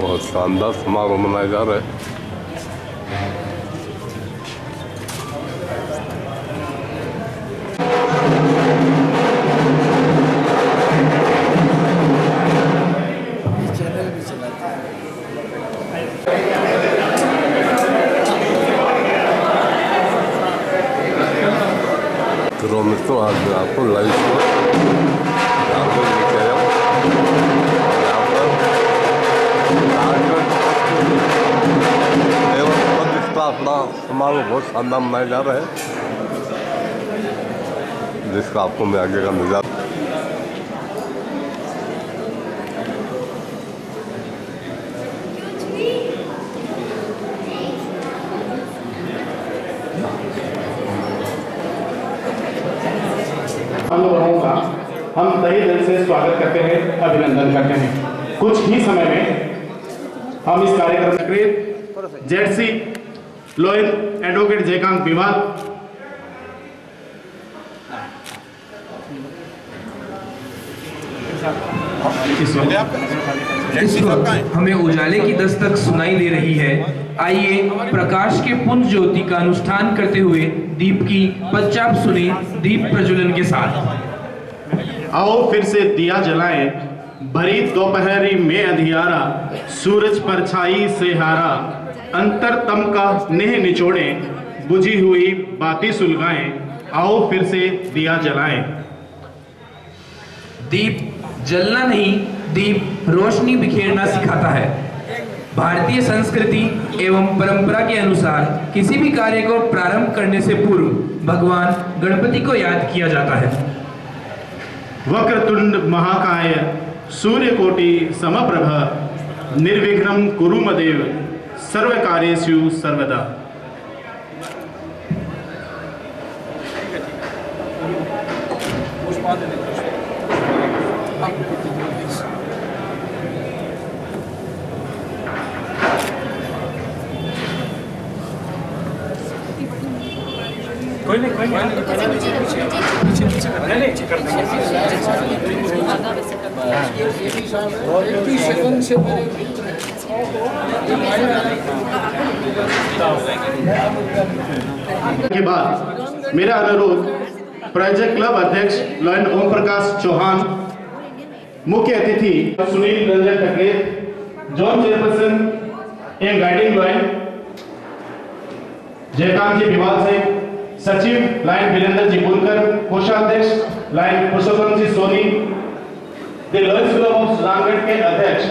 बहुत शानदार समारोह मनाया जा रहा है। तो मित्रों, आज मैं आपको लाइव शो अपना समारोह बहुत शानदार मनाया जा रहा है, जिसका आपको मैं आगे का नजारा हम लोगों का हम तहे दिल से स्वागत करते हैं, अभिनंदन करते हैं। कुछ ही समय में हम इस कार्यक्रम में जेडसी लॉयर एडवोकेट जयकांत बिवाल, इस वक्त हमें उजाले की दस्तक सुनाई दे रही है। आइए प्रकाश के पुंज ज्योति का अनुष्ठान करते हुए दीप की पच्चाप सुने दीप प्रज्वलन के साथ। आओ फिर से दिया जलाएं, भरी दोपहरी में अंधियारा, सूरज परछाई से हारा, अंतरतम का नेह निचोड़े, बुझी हुई बातें सुलगाएं। आओ फिर से दिया जलाएं। दीप जलना नहीं, दीप रोशनी बिखेरना सिखाता है। भारतीय संस्कृति एवं परंपरा के अनुसार किसी भी कार्य को प्रारंभ करने से पूर्व भगवान गणपति को याद किया जाता है। वक्रतुंड महाकाय सूर्यकोटि समप्रभ, निर्विघ्नं कुरु मदेव, सर्वकार्येषु सर्वदा। कोई नहीं के बाद मेरा अनुरोध प्रायोजक क्लब अध्यक्ष लॉयन ओम प्रकाश चौहान, मुख्य अतिथि सुनील रंजन टकरेत, जोन चेयरपर्सन एवं गाइडिंग लॉयन जयकांत जी बिवाल से, सचिव लाइन वीरेंद्र जी बुनकर, कोषाध्यक्ष lion Purushottam ji Soni, the lions club of Sujangarh के अध्यक्ष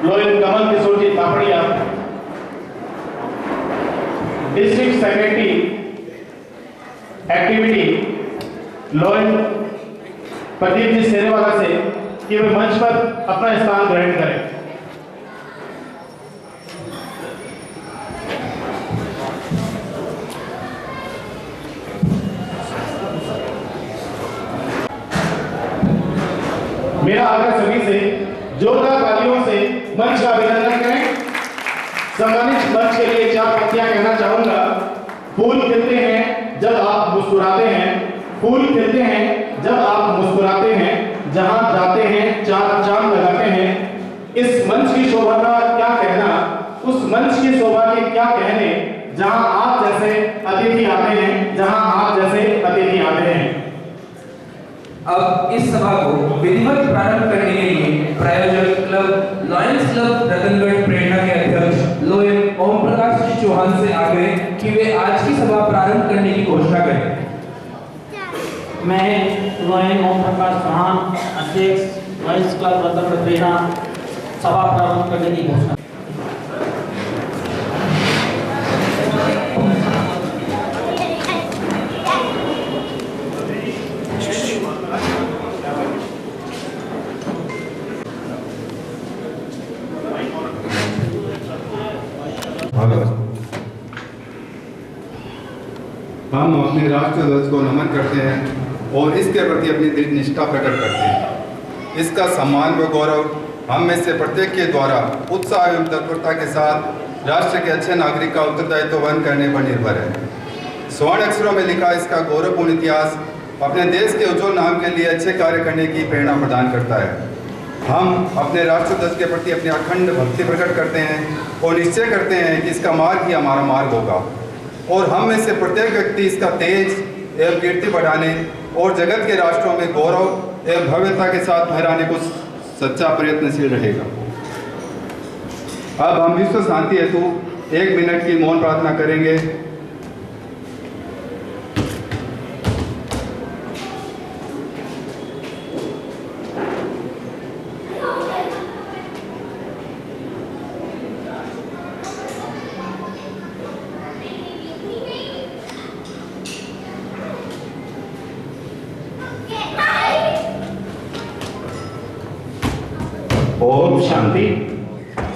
lion Kamal Kishore ji Tapadia, district secretary activity lion Pradeep ji Serewala से कि वे मंच पर अपना स्थान ग्रहण करें। मेरा आग्रह सभी से जोरदार तालियों से मंच का अभिनंदन करें। सम्मानित मंच के लिए चार पंक्तियां कहना चाहूंगा। फूल खिलते हैं जब आप मुस्कुराते हैं, फूल खिलते हैं जब आप मुस्कुराते हैं, जहां जाते हैं चार चांद लगाते हैं। इस मंच की शोभा का क्या कहना, उस मंच की शोभा के क्या कहने, जहां आप जैसे अतिथि आते हैं, जहां आप जैसे अतिथि आते हैं। अब इस सभा को विधिवत प्रारंभ करने के लिए प्रायोजक क्लब लॉयंस क्लब रतनगढ़ प्रेरणा के अध्यक्ष लॉयन ओम प्रकाश जी चौहान से आग्रह कि वे आज की सभा प्रारंभ करने की घोषणा करें। मैं लॉयन ओम प्रकाश चौहान, अध्यक्ष लायंस क्लब रतन प्रेरणा, सभा प्रारंभ करने की घोषणा। हम अपने राष्ट्र ध्वज को नमन करते हैं और इसके प्रति अपनी दृढ़ निष्ठा प्रकट करते हैं। इसका सम्मान व गौरव हम में से प्रत्येक के द्वारा उत्साह एवं तत्परता के साथ राष्ट्र के अच्छे नागरिक का उत्तरदायित्व वहन करने पर निर्भर है। स्वर्ण अक्षरों में लिखा इसका गौरवपूर्ण इतिहास अपने देश के उज्ज्वल नाम के लिए अच्छे कार्य करने की प्रेरणा प्रदान करता है। हम अपने राष्ट्र ध्वज के प्रति अपनी अखंड भक्ति प्रकट करते हैं और निश्चय करते हैं कि इसका मार्ग ही हमारा मार्ग होगा और हम में से प्रत्येक व्यक्ति इसका तेज एवं कीर्ति बढ़ाने और जगत के राष्ट्रों में गौरव एवं भव्यता के साथ फहराने को सच्चा प्रयत्नशील रहेगा। अब हम विश्व शांति हेतु 1 मिनट की मौन प्रार्थना करेंगे। ओम शांति।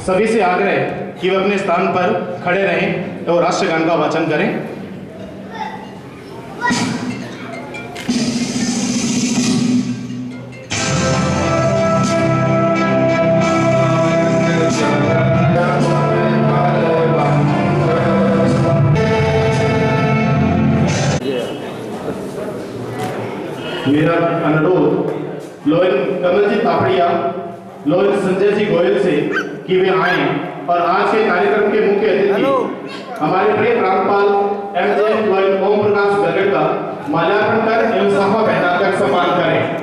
सभी से आग्रह कि वे अपने स्थान पर खड़े रहें और राष्ट्रगान का वाचन करें। मेरा अनुरोध लॉयन कमलजीत तापड़िया, लॉयन संजय जी गोयल से कि वे आए और आज के कार्यक्रम के मुख्य अतिथि हमारे प्रिय प्रांतपाल एमजे लॉयन ओम प्रकाश गगड़ का माल्यार्पण कर एवं साफा पहनाकर सम्मान करें।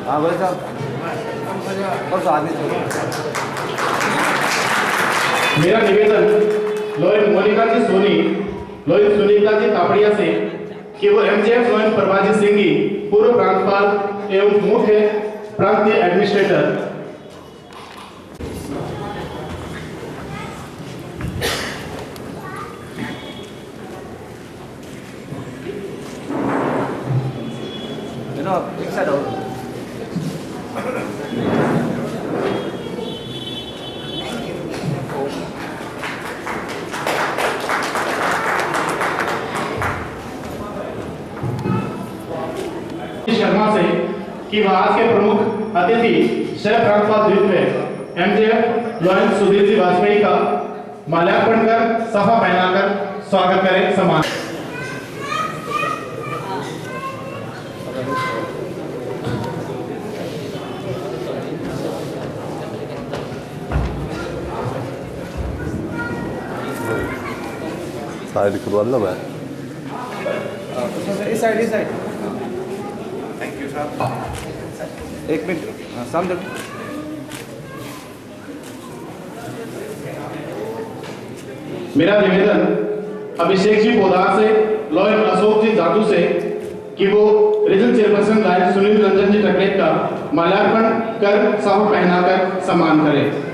हाँ बोले साहब और आगे मेरा निवेदन लॉयन मोनिका जी सोनी, लॉयन सुनीता जी तापड़िया से कि वो एमजेएफ लॉयन प्रभाजी सिंह जी, पूर्व प्रांतपाल एवं मुख्य प्रांतीय एडमिनिस्ट्रेटर एक साइड और शर्मा से कि वह आज के प्रमुख अतिथि सह प्रांतपाल द्वितीय एमजेएफ लॉयन सुधीर जी वाजपेयी का माल्यार्पण कर साफा पहनाकर स्वागत करें। सम्मान। साइड करवा लो मैं इस साइड थैंक यू साहब। 1 मिनट सामने मेरा निवेदन अभिषेक जी पोदार से, लॉयन अशोक जी जादू से कि वो regional chairperson lion Sunil Ranjan ji Takret का माल्यार्पण कर साहू पहनाकर सम्मान करें।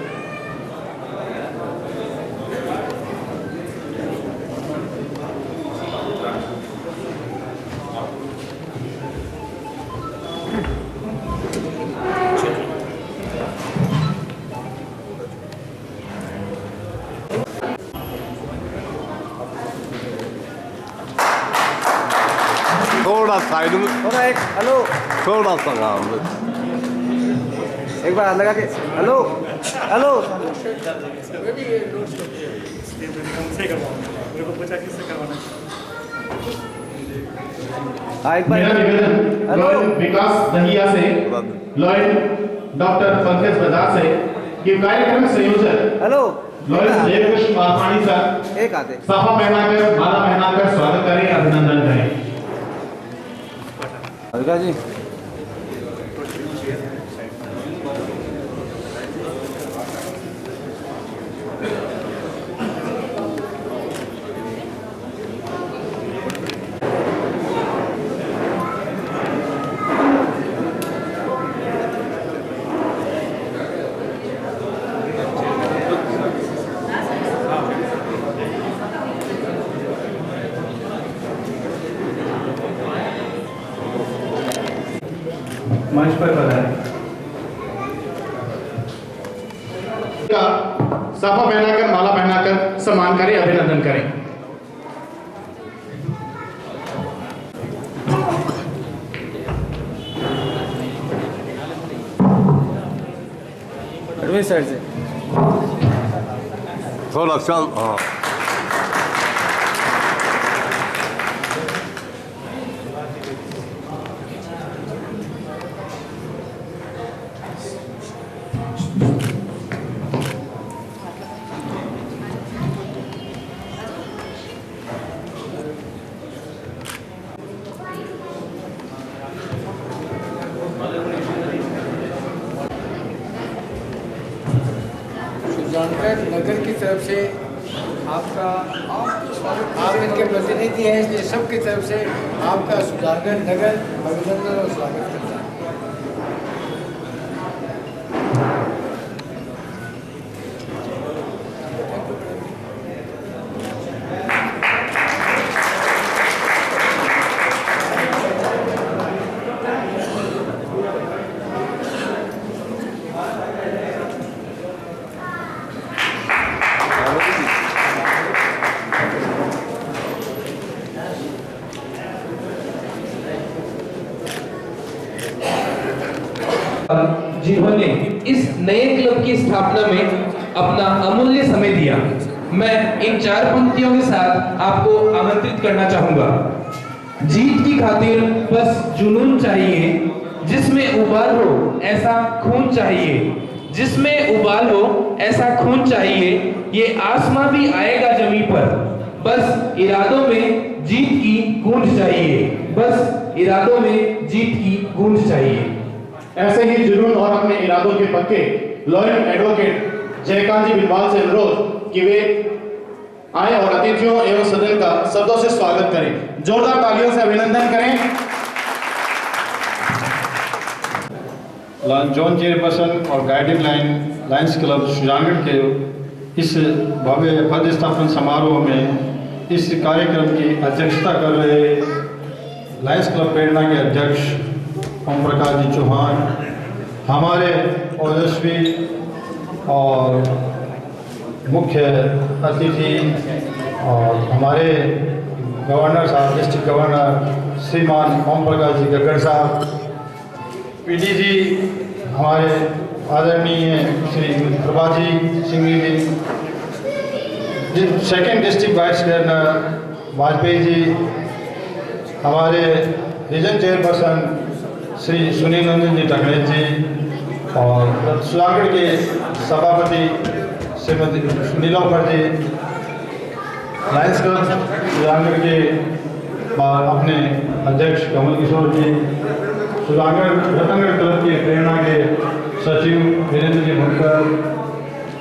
थोड़ा साइड में थोड़ा एक हेलो थोड़ा सा काम एक बार हाथ लगा के हेलो हेलो हाँ एक बार मेरा निवेदन हेलो लॉयन विकास दहिया से, लॉयन डॉक्टर पंकज बजाज से कि कार्यक्रम संयोजक हेलो लॉयस जयकृष्ण वासवानी सर एक आते साफा पहनाकर माला पहनाकर स्वागत करें, अभिनंदन करें। अलका जी मंच पर पधारें। का साफा पहनाकर माला पहनाकर सम्मान करें, अभिनंदन करें। एडमिन साइड से थोड़ा शांत। हाँ जानकर नगर की तरफ से आपका आप इनके प्रतिनिधि हैं, इसलिए सबकी तरफ से आपका सुजानगढ़ नगर अभिनंदन और स्वागत करता है। जिन्होंने इस नए क्लब की स्थापना में अपना अमूल्य समय दिया, मैं इन 4 पंक्तियों के साथ आपको आमंत्रित करना चाहूंगा। जीत की खातिर बस जुनून चाहिए, जिसमें उबाल हो ऐसा खून चाहिए, जिसमें उबाल हो ऐसा खून चाहिए, ये आसमां भी आएगा जमीन पर, बस इरादों में जीत की गूंज चाहिए, बस इरादों में जीत की गूंज चाहिए। ऐसे ही जुनून और अपने इरादों के पक्के लॉयल एडवोकेट जयकांत जी बिलवाल से अनुरोध कि वे आए और अतिथियों एवं सदन का शब्दों से स्वागत करें। जोरदार तालियों से अभिनंदन करें। जोन चेयरपर्सन और गाइडिंग लायंस क्लब सुजानगढ़ के इस भव्य पद स्थापन समारोह में इस कार्यक्रम की अध्यक्षता कर रहे लायंस क्लब प्रेरणा के अध्यक्ष ओम प्रकाश जी चौहान, हमारे ओजस्वी और मुख्य अतिथि और हमारे गवर्नर साहब, डिस्ट्रिक्ट गवर्नर श्रीमान ओम प्रकाश जी गग्गड़ साहब, पीडीजी हमारे आदरणीय Shri Prabhaji Singh ji, second district vice governor Vajpayee ji, हमारे रीजन चेयरपर्सन श्री सुनील नंदन जी टकरेज जी और सुजानगढ़ के सभापति श्रीमती नीलोफर जी, लायंस क्लब सुजानगढ़ के अपने अध्यक्ष कमल किशोर जी, सुजानगढ़ रतनगढ़ क्लब के प्रेरणा के सचिव वीरेंद्र जी भुनकर,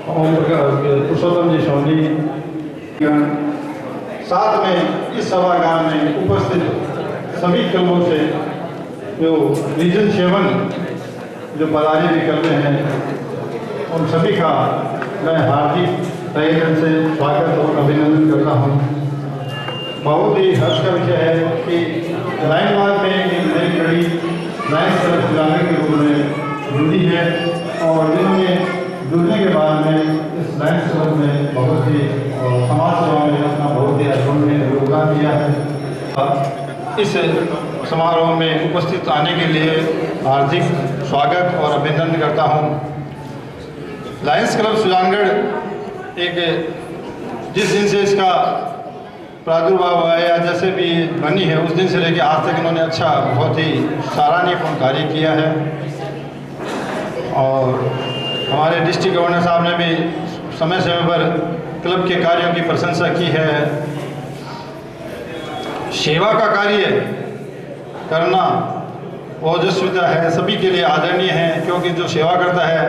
पुरुषोत्तम जी सोनी, साथ में इस सभागार में उपस्थित सभी क्लबों से जो रीजन 7 जो पदारी भी करते हैं, उन सभी का मैं हार्दिक तहे दिल से स्वागत और अभिनंदन करता हूँ। बहुत ही हर्ष का विषय है कि लाइनवाद में एक नई कड़ी लायंस क्लब सुजानगढ़ के रूप में जुड़ी है और जिन्होंने जुड़ने के बाद में इस लायंस क्लब में बहुत ही समाज सेवा में अपना बहुत ही अग्रणी योगदान दिया है। इस समारोह में उपस्थित आने के लिए हार्दिक स्वागत और अभिनंदन करता हूँ। लायंस क्लब सुजानगढ़ एक जिस दिन से इसका प्रादुर्भाव हुआ है या जैसे भी बनी है, उस दिन से लेकर आज तक इन्होंने अच्छा बहुत ही सराहनीय कार्य किया है और हमारे डिस्ट्रिक्ट गवर्नर साहब ने भी समय समय पर क्लब के कार्यों की प्रशंसा की है। सेवा का कार्य करना ओजस्विता है, सभी के लिए आदरणीय है, क्योंकि जो सेवा करता है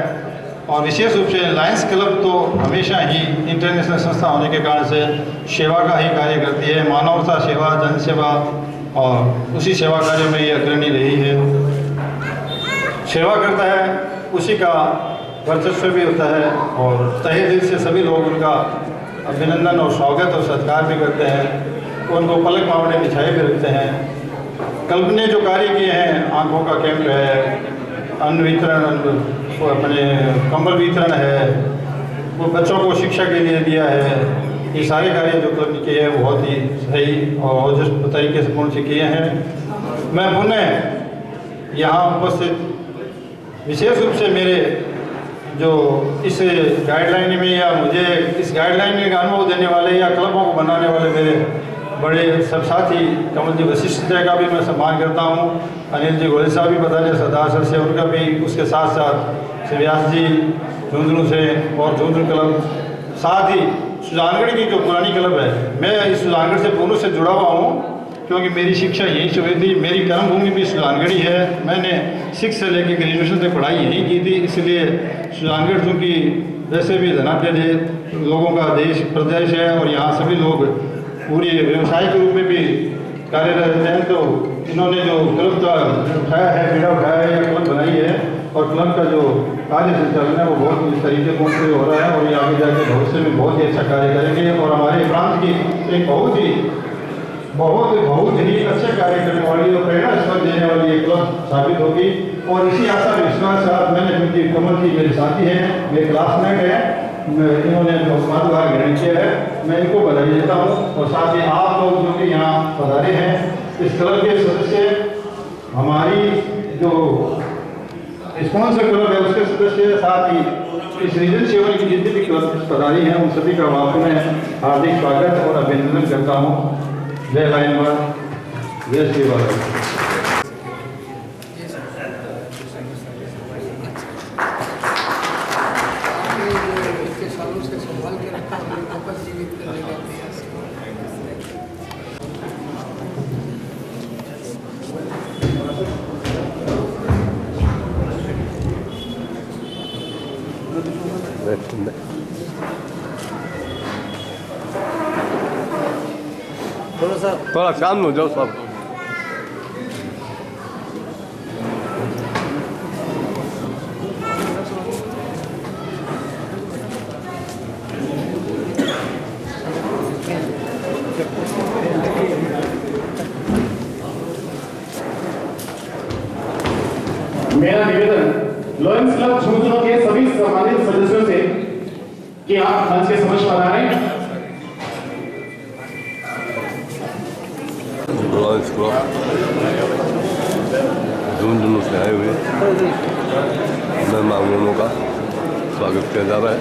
और विशेष रूप से लायंस क्लब तो हमेशा ही इंटरनेशनल संस्था होने के कारण से सेवा का ही कार्य करती है, मानवता सेवा, जनसेवा, और उसी सेवा कार्य में ये अग्रणी रही है। सेवा करता है उसी का वर्चस्व भी होता है और तहे दिल से सभी लोग उनका अभिनंदन और स्वागत और सत्कार भी करते हैं, उनको पलक पावड़े बिछाए भी रखते हैं। क्लब ने जो कार्य किए हैं, आँखों का कैंप है, अन्न वितरण, अपने कंबल वितरण है, वो बच्चों को शिक्षा के लिए दिया है, ये सारे कार्य जो क्लब ने किए हैं बहुत ही सही और ओजस्वी तरीके से पूर्ण से किए हैं। मैं पुनः यहाँ उपस्थित विशेष रूप से मेरे जो इस गाइडलाइन में या मुझे इस गाइडलाइन का अनुभव देने वाले या क्लबों को बनाने वाले मेरे बड़े सब साथी कमल जी वशिष्ठ का भी मैं सम्मान करता हूँ। अनिल जी गोयल साहब भी बता रहे सरदार सर से, उनका भी, उसके साथ साथ व्यास जी झुंझुनू से और झुंझुनू क्लब, साथ ही सुजानगढ़ की जो पुरानी क्लब है, मैं इस सुजानगढ़ से पूर्ण से जुड़ा हुआ हूँ क्योंकि मेरी शिक्षा यहीं से हुई थी। मेरी कर्मभूमि भी सुजानगढ़ ही है, मैंने 6 से लेकर ग्रेजुएशन तक पढ़ाई यहीं की थी, इसलिए सुजानगढ़ चूँकि वैसे भी धनाढ्य लोगों का देश प्रदेश है और यहाँ सभी लोग पूरी व्यवसाय के रूप में भी कार्यरत रहते हैं, तो इन्होंने जो क्लब का उठाया है, बीड़ा उठाया है या क्लब बनाई है और क्लब का जो कार्य संचालन है वो बहुत ही तरीकेपूर्ण से हो रहा है और ये आगे जाके भविष्य में बहुत ही अच्छा कार्य करेंगे और हमारे प्रांत की एक बहुत ही अच्छे कार्य करने वाली और प्रेरणास्पद देने वाली एक क्लब साबित होगी। और इसी आशा विश्वास के साथ मैंने, क्योंकि कमल जी मेरे साथी हैं, मेरे क्लासमेट हैं, इन्होंने जो पदभार ग्रहण किया है, मैं इनको बधाई देता हूँ और साथ ही आप लोग जो कि यहाँ पधारे हैं, इस क्लब के सदस्य, हमारी जो स्पॉन्सर क्लब है उसके सदस्य, साथ ही इस रीजन सेवन की जितनी भी क्लब पधारी हैं उन सभी का मैं हार्दिक स्वागत और अभिनंदन करता हूँ। जय लाइनवार, जय श्री बाबा। इतने सालों से संभाल के रखा, वापस जीवित करने का प्रयास। थोड़ा शांत हो जाओ सब। मेरा निवेदन लायंस क्लब झुंझुनू के सभी सम्मानित सदस्यों से कि आप मंच के समक्ष पधारें। लायंस क्लब झुंझुनू से आए हुए मेहमानों का स्वागत किया जा रहा है।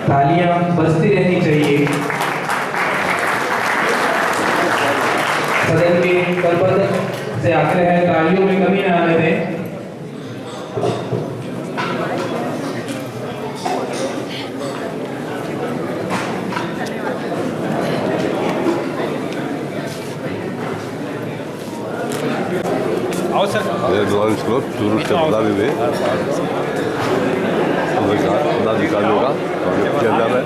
तालियां बजती रहनी चाहिए। सदन के करपत्र से आग्रह है, तालियों में कमी न आने दें। लायंस क्लब चूरू से पधारे हुए पदाधिकारियों का स्वागत किया जा रहा है।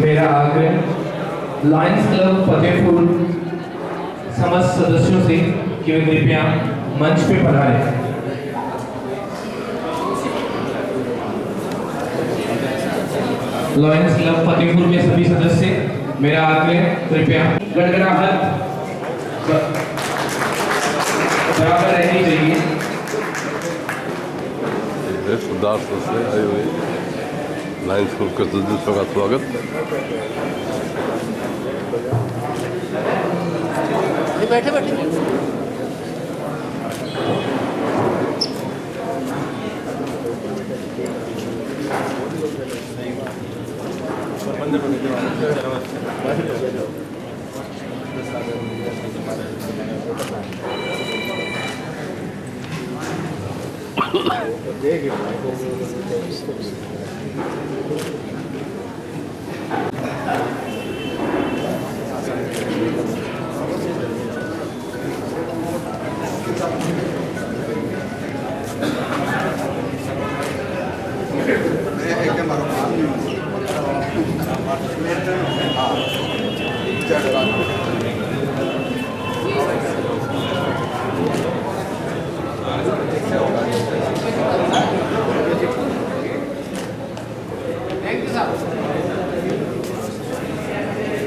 मेरा आग्रह लायंस क्लब फतेहपुर समस्त सदस्यों से कि वे कृपया मंच पे पधारें। लॉयंस क्लब फतेहपुर के सभी सदस्य मेरे आगे कृपया गड़गड़ाहट बराबर रहनी चाहिए। सुधार से आए हुए लायंस स्कूल के सदस्यों का स्वागत। बैठे बैठे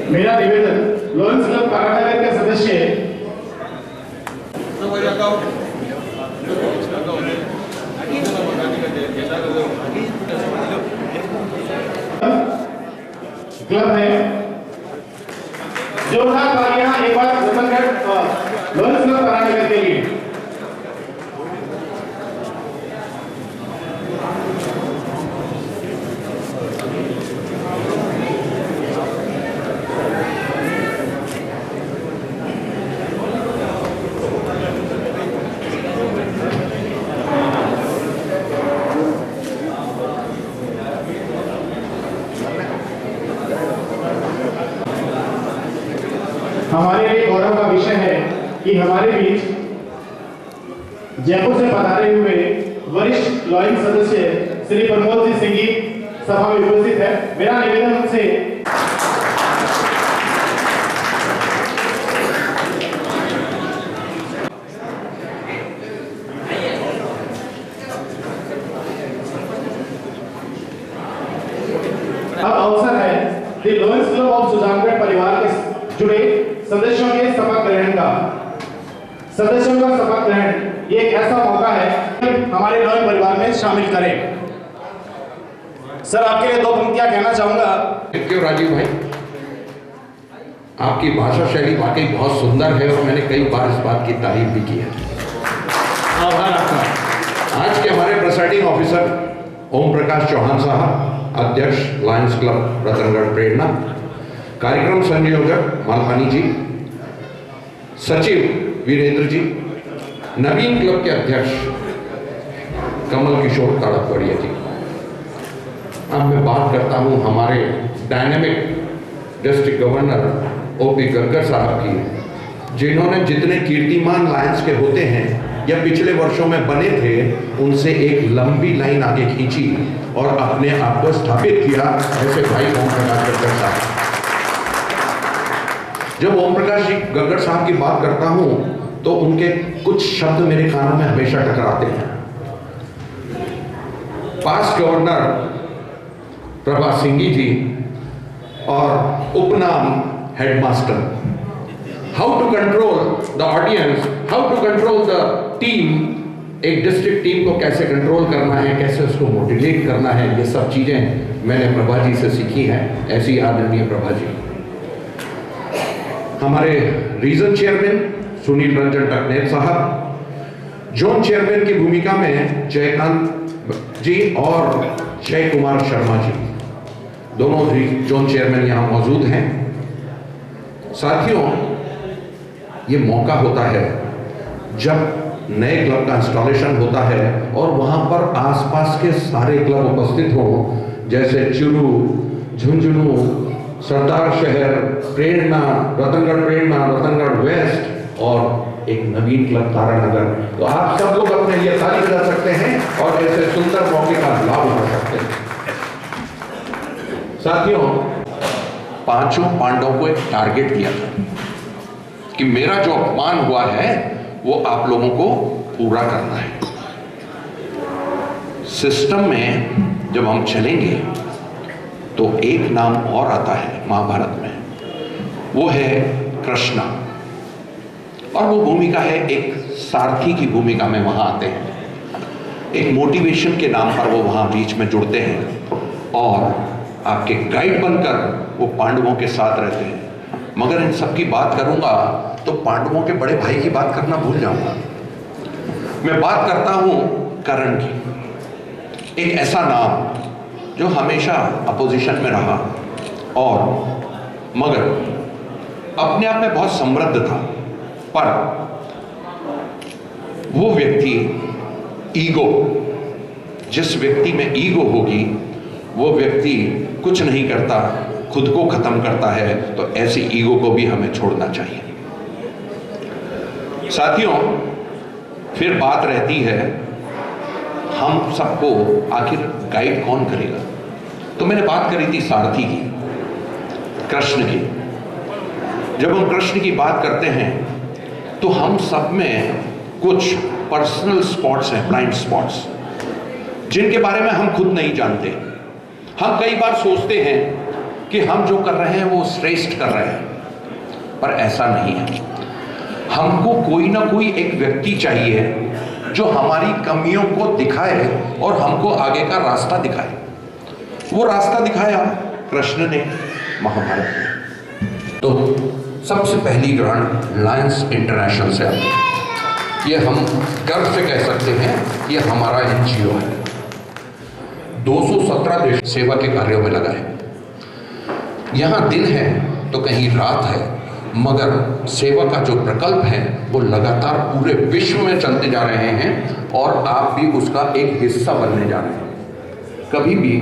मेरा निवेदन लॉयंस क्लब कारानगर के सदस्य क्लब है जोरदार तालियां एक बार रतनगढ़ लॉयंस क्लब कारानगर के लिए। हमारे लिए गौरव का विषय है कि हमारे बीच जयपुर से पधारे हुए वरिष्ठ लॉयंस सदस्य श्री प्रमोद जी सिंह सभा में उपस्थित है। मेरा निवेदन उनसे अब अवसर है the lions club of Sujangarh परिवार के जुड़े सदस्यों के शपथ ग्रहण का। सदस्यों का शपथ ग्रहण ये एक ऐसा मौका है कि हमारे लॉयन परिवार में शामिल करें। सर आपके लिए दो पंक्तियां कहना चाहूंगा। क्यों राजीव भाई, आपकी भाषा शैली वाकई बहुत सुंदर है और मैंने कई बार इस बात की तारीफ भी की है। आभार आपका। आज के हमारे प्रिसाइडिंग ऑफिसर ओम प्रकाश चौहान साहब, अध्यक्ष लायंस क्लब रतनगढ़ प्रेरणा, कार्यक्रम संयोजक मालपानी जी, सचिव वीरेंद्र जी, नवीन क्लब के अध्यक्ष कमल किशोर ताड़कवाड़िया जी। अब मैं बात करता हूं हमारे डायनेमिक डिस्ट्रिक्ट गवर्नर ओपी गरगर साहब की, जिन्होंने जितने कीर्तिमान लायंस के होते हैं या पिछले वर्षों में बने थे उनसे एक लंबी लाइन आगे खींची और अपने आप को स्थापित किया। ऐसे भाई ओम प्रकाश गरगर साहब। जब ओम प्रकाश जी गरगर साहब की बात करता हूं तो उनके कुछ शब्द मेरे कानों में हमेशा टकराते हैं। पास्ट गवर्नर प्रभा सिंह जी और उपनाम headmaster. How to control the audience, how to control the team, एक डिस्ट्रिक्ट टीम को कैसे कंट्रोल करना है, कैसे उसको मोटिवेट करना है, ये सब चीजें मैंने प्रभा जी से सीखी हैं। ऐसी आदरणीय प्रभा जी। हमारे रीजन चेयरमैन सुनील रंजन टकनेर साहब, जोन चेयरमैन की भूमिका में जयकांत जी और जय कुमार शर्मा जी, दोनों जोन चेयरमैन यहां मौजूद हैं। साथियों, ये मौका होता है जब नए क्लब का इंस्टॉलेशन होता है और वहां पर आसपास के सारे क्लब उपस्थित हों, जैसे चुरू, झुंझुनू, सरदार शहर, प्रेरणा, रतनगढ़ वेस्ट और एक नवीन क्लब तारानगर। तो आप सब लोग अपने लिए ताली बजा सकते हैं और ऐसे सुंदर मौके का लाभ उठा सकते हैं। साथियों, पांचों पांडवों को एक टारगेट दिया था कि मेरा जो अपमान हुआ है वो आप लोगों को पूरा करना है। सिस्टम में जब हम चलेंगे तो एक नाम और आता है महाभारत में, वो है कृष्ण। और वो भूमिका है एक सारथी की भूमिका में वहाँ आते हैं, एक मोटिवेशन के नाम पर वो वहाँ बीच में जुड़ते हैं और आपके गाइड बनकर वो पांडवों के साथ रहते हैं। मगर इन सब की बात करूँगा तो पांडवों के बड़े भाई की बात करना भूल जाऊँगा। मैं बात करता हूँ कर्ण की, एक ऐसा नाम जो हमेशा अपोजिशन में रहा और मगर अपने आप में बहुत समृद्ध था, पर वो व्यक्ति ईगो, जिस व्यक्ति में ईगो होगी वो व्यक्ति कुछ नहीं करता, खुद को खत्म करता है। तो ऐसी ईगो को भी हमें छोड़ना चाहिए। साथियों, फिर बात रहती है हम सबको आखिर गाइड कौन करेगा। तो मैंने बात करी थी सारथी की, कृष्ण की। जब हम कृष्ण की बात करते हैं तो हम सब में कुछ पर्सनल स्पॉट्स हैं, ब्लाइंड स्पॉट्स, जिनके बारे में हम खुद नहीं जानते। हम कई बार सोचते हैं कि हम जो कर रहे हैं वो श्रेष्ठ कर रहे हैं, पर ऐसा नहीं है। हमको कोई ना कोई एक व्यक्ति चाहिए जो हमारी कमियों को दिखाए और हमको आगे का रास्ता दिखाए। वो रास्ता दिखाया कृष्ण ने महाभारत में। तो सबसे पहली ग्रांट लायंस इंटरनेशनल से आती है। ये हम गर्व से कह सकते हैं ये हमारा NGO है। 217 देश सेवा के कार्यों में लगा है। यहाँ दिन है तो कहीं रात है, मगर सेवा का जो प्रकल्प है वो लगातार पूरे विश्व में चलते जा रहे हैं और आप भी उसका एक हिस्सा बनने जा रहे हैं। कभी भी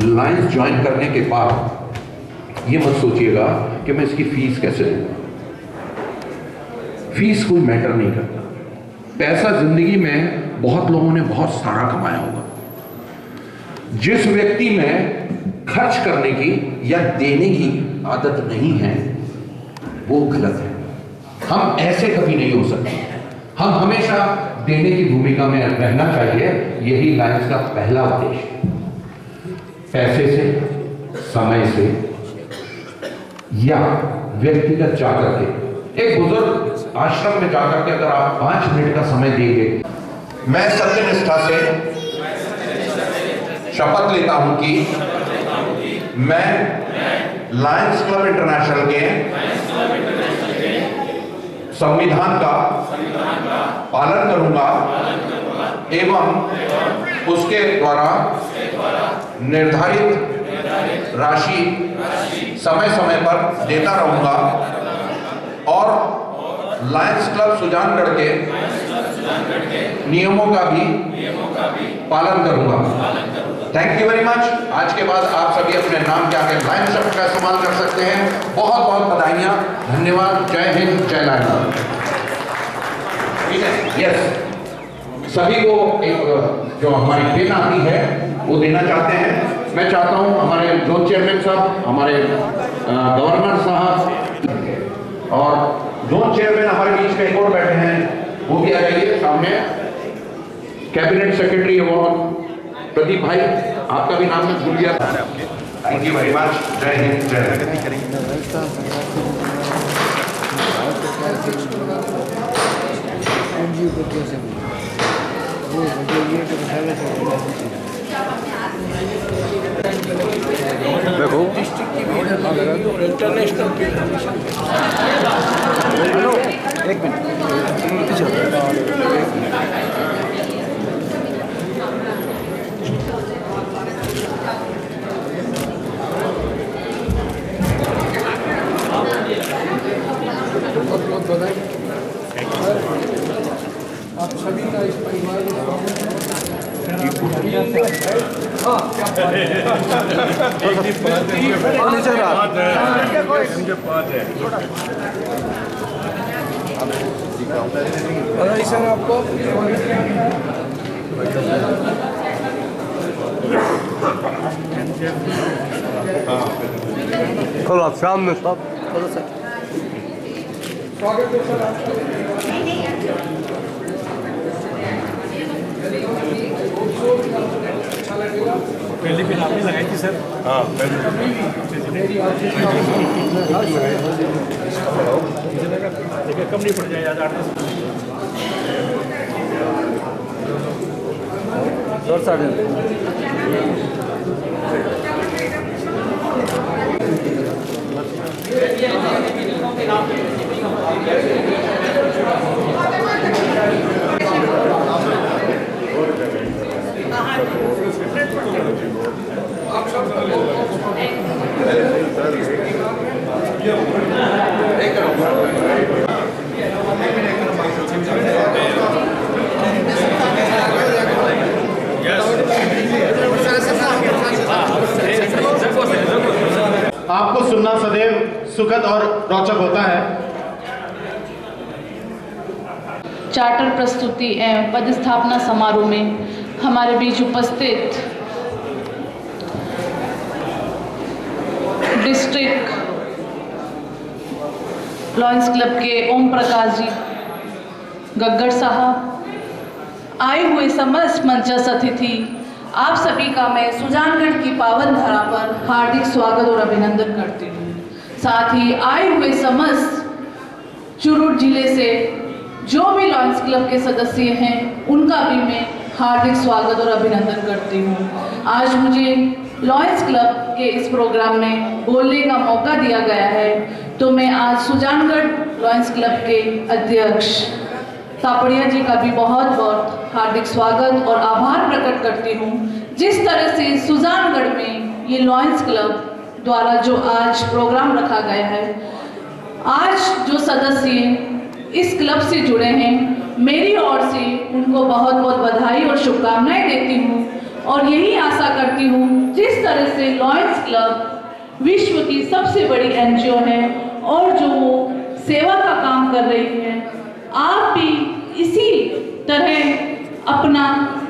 लायंस ज्वाइन करने के बाद ये मत सोचिएगा कि मैं इसकी फीस कैसे दूंगा। फीस कोई मैटर नहीं करता। पैसा जिंदगी में बहुत लोगों ने बहुत सारा कमाया होगा। जिस व्यक्ति में खर्च करने की या देने की आदत नहीं है वो गलत है। हम ऐसे कभी नहीं हो सकते। हम हमेशा देने की भूमिका में रहना चाहिए। यही लायंस का पहला उद्देश्य। पैसे से, समय से या व्यक्तिगत जाकर के, एक बुजुर्ग आश्रम में जाकर के अगर आप 5 मिनट का समय देंगे, मैं सत्यनिष्ठा से शपथ लेता हूं कि मैं लायंस क्लब इंटरनेशनल के संविधान का पालन करूंगा एवं उसके द्वारा निर्धारित राशि समय समय पर देता रहूंगा और लायंस क्लब सुजानगढ़ के नियमों का भी पालन करूंगा। Thank you very much. आज के बाद आप सभी अपने नाम के आगे लायंस शब्द का इस्तेमाल कर सकते हैं। बहुत बहुत बधाइयाँ, धन्यवाद। जय हिंद, जय लायंस। ठीक है, यस। सभी को एक जो हमारी पेन आती है वो देना चाहते हैं। मैं चाहता हूँ हमारे जोन चेयरमैन साहब, हमारे गवर्नर साहब और जोन चेयरमैन हमारे बीच में एक और बैठे हैं, वो भी आ जाइए सामने। कैबिनेट सेक्रेटरी एवं प्रदीप भाई, आपका भी नाम मैं भूल गया। Thank you very much. जय हिंद, जय देखो इंटरनेशनल हेलो, एक आप सभी का इस परिवार सर आपको कल आप शाम में सब स्वागत है सर आपका। अच्छा लगेगा। पहले फिर आपने लगाई थी सर। हाँ देखिए कम नहीं पड़ जाए यार 8-10 जोर से आपको सुनना सदैव सुखद और रोचक होता है। चार्टर प्रस्तुति एवं पदस्थापना समारोह में हमारे बीच उपस्थित डिस्ट्रिक्ट लॉयंस क्लब के ओम प्रकाश जी गग्गड़ साहब, आए हुए समस्त मंचस्थ अतिथि, आप सभी का मैं सुजानगढ़ की पावन धरा पर हार्दिक स्वागत और अभिनंदन करती हूँ। साथ ही आए हुए समस्त चुरू जिले से जो भी लॉयंस क्लब के सदस्य हैं उनका भी मैं हार्दिक स्वागत और अभिनंदन करती हूँ। आज मुझे लॉयंस क्लब के इस प्रोग्राम में बोलने का मौका दिया गया है, तो मैं आज सुजानगढ़ लॉयंस क्लब के अध्यक्ष तापड़िया जी का भी बहुत बहुत हार्दिक स्वागत और आभार प्रकट करती हूँ। जिस तरह से सुजानगढ़ में ये लॉयंस क्लब द्वारा जो आज प्रोग्राम रखा गया है, आज जो सदस्य इस क्लब से जुड़े हैं, मेरी ओर से उनको बहुत बहुत बधाई और शुभकामनाएं देती हूँ और यही आशा करती हूँ जिस तरह से लॉयंस क्लब विश्व की सबसे बड़ी एनजीओ है और जो वो सेवा का काम कर रही है, आप भी इसी तरह अपना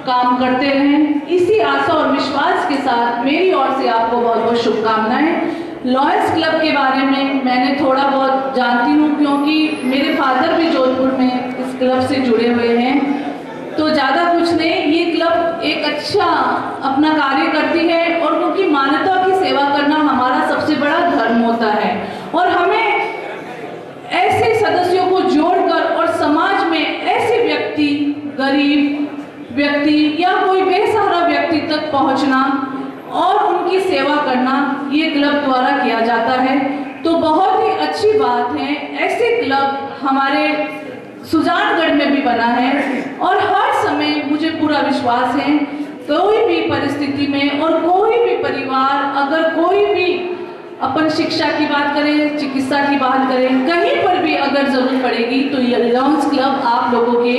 काम करते रहें। इसी आशा और विश्वास के साथ मेरी ओर से आपको बहुत बहुत शुभकामनाएं। लॉयंस क्लब के बारे में मैंने थोड़ा बहुत जानती हूँ क्योंकि मेरे फादर भी जोधपुर में इस क्लब से जुड़े हुए हैं, तो ज़्यादा कुछ नहीं, ये क्लब एक अच्छा अपना कार्य करती है और क्योंकि मानवता की सेवा करना हमारा सबसे बड़ा धर्म होता है और हमें ऐसे सदस्यों को जोड़कर और समाज में ऐसे व्यक्ति, गरीब व्यक्ति या कोई बेसहारा व्यक्ति तक पहुंचना और उनकी सेवा करना ये क्लब द्वारा किया जाता है, तो बहुत ही अच्छी बात है। ऐसे क्लब हमारे सुजानगढ़ में भी बना है और हर समय मुझे पूरा विश्वास है कोई भी परिस्थिति में और कोई भी परिवार, अगर कोई भी अपन शिक्षा की बात करें, चिकित्सा की बात करें, कहीं पर भी अगर जरूरत पड़ेगी तो ये लॉयंस क्लब आप लोगों के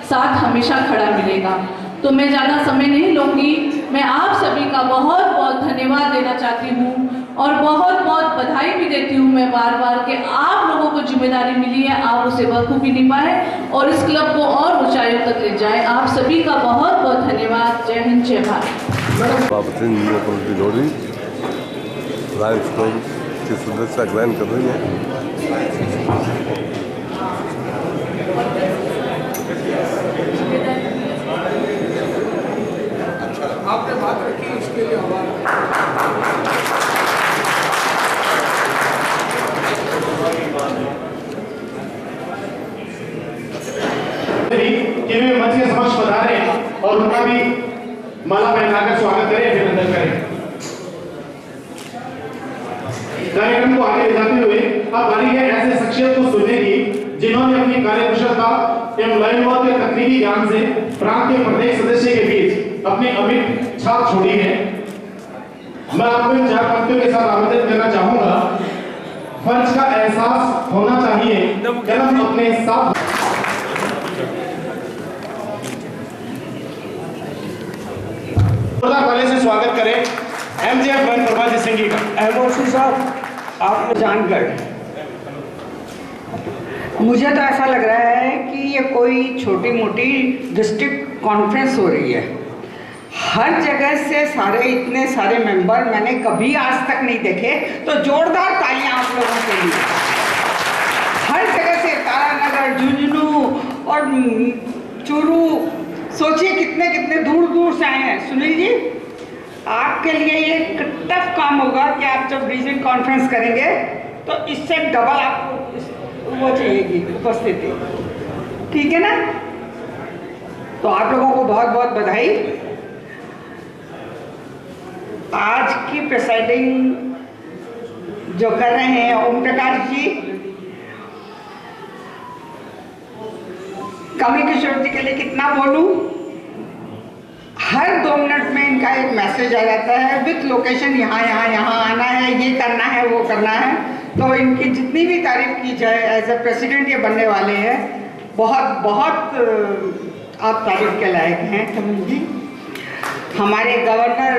साथ हमेशा खड़ा मिलेगा। तो मैं ज़्यादा समय नहीं लूँगी, मैं आप सभी का बहुत बहुत धन्यवाद देना चाहती हूँ और बहुत बहुत बधाई भी देती हूँ मैं बार बार कि आप लोगों को जिम्मेदारी मिली है, आप उसे बखूबी निभाएं और इस क्लब को और ऊंचाइयों तक ले जाएं। आप सभी का बहुत बहुत धन्यवाद। जय हिंद, जय भारत। लॉयंस क्लब की सदस्यता ग्रहण कर रही है। आपने बात रखी, इसके लिए कि वे मंच के समक्ष पधारे और उनका भी माला पहनाकर स्वागत करें, अभिनंदन करें। कार्यक्रम को आगे ले जाते हुए अब बारी है ऐसे शख्सियत को सुनने की जिन्होंने अपनी कार्यकुशलता एवं लयबद्ध के तकनीकी ज्ञान से प्रांत के प्रत्येक सदस्य के बीच अपनी अमिट छाप छोड़ी है। मैं आपको इन चार पंक्तियों के साथ आमंत्रित करना चाहूंगा। फर्ज का एहसास होना चाहिए, जन्म अपने साथ पहले से स्वागत करें एमजीएफ वन प्रभाजी सिंह जी का। एमओसी साहब, आपने जानकर मुझे तो ऐसा लग रहा है कि ये कोई छोटी मोटी डिस्ट्रिक्ट कॉन्फ्रेंस हो रही है। हर जगह से सारे इतने सारे मेंबर मैंने कभी आज तक नहीं देखे, तो जोरदार तालियां आप लोगों के लिए। हर जगह से तारानगर, झुंझुनू और चूरू, सोचिए कितने कितने दूर दूर से आए हैं। सुनील जी, आपके लिए ये टफ काम होगा कि आप जब रीजन कॉन्फ्रेंस करेंगे तो इससे डबल आपको वो चाहिएगी उपस्थिति, ठीक है ना? तो आप लोगों को बहुत बहुत बधाई। आज की प्रेसाइडिंग जो कर रहे हैं ओम प्रकाश जी, कमल जी के लिए कितना बोलूं, हर 2 मिनट में इनका एक मैसेज आ जाता है विथ लोकेशन, यहाँ यहाँ यहाँ आना है, ये करना है, वो करना है। तो इनकी जितनी भी तारीफ की जाए, एज ए प्रेसिडेंट ये बनने वाले हैं, बहुत बहुत आप तारीफ के लायक हैं कमल जी। हमारे गवर्नर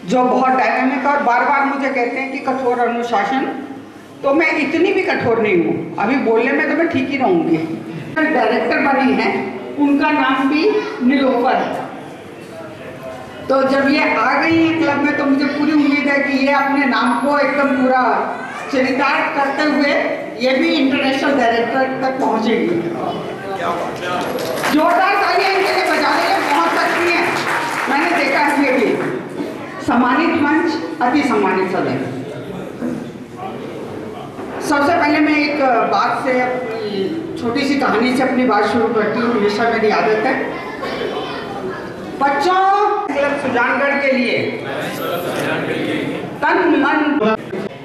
जो बहुत डायनामिक और बार बार मुझे कहते हैं कि कठोर अनुशासन, तो मैं इतनी भी कठोर नहीं हूँ, अभी बोलने में तो मैं ठीक ही रहूँगी। डायरेक्टर बनी है, उनका नाम भी नीलोफर है। तो जब ये आ गई है क्लब में तो मुझे पूरी उम्मीद है कि ये अपने नाम को एकदम पूरा चरितार्थ करते हुए ये भी इंटरनेशनल डायरेक्टर तक पहुँचेगी। जोरदार तालियां इनके लिए बजा देंगे, पहुँच सकती हैं। मैंने देखा है ये भी सम्मानित मंच, अति सम्मानित सदन। सबसे पहले मैं एक बात से, अपनी छोटी सी कहानी से अपनी बात शुरू करती हूँ, हमेशा मेरी आदत है। बच्चों, क्लब सुजानगढ़ के लिए तन मन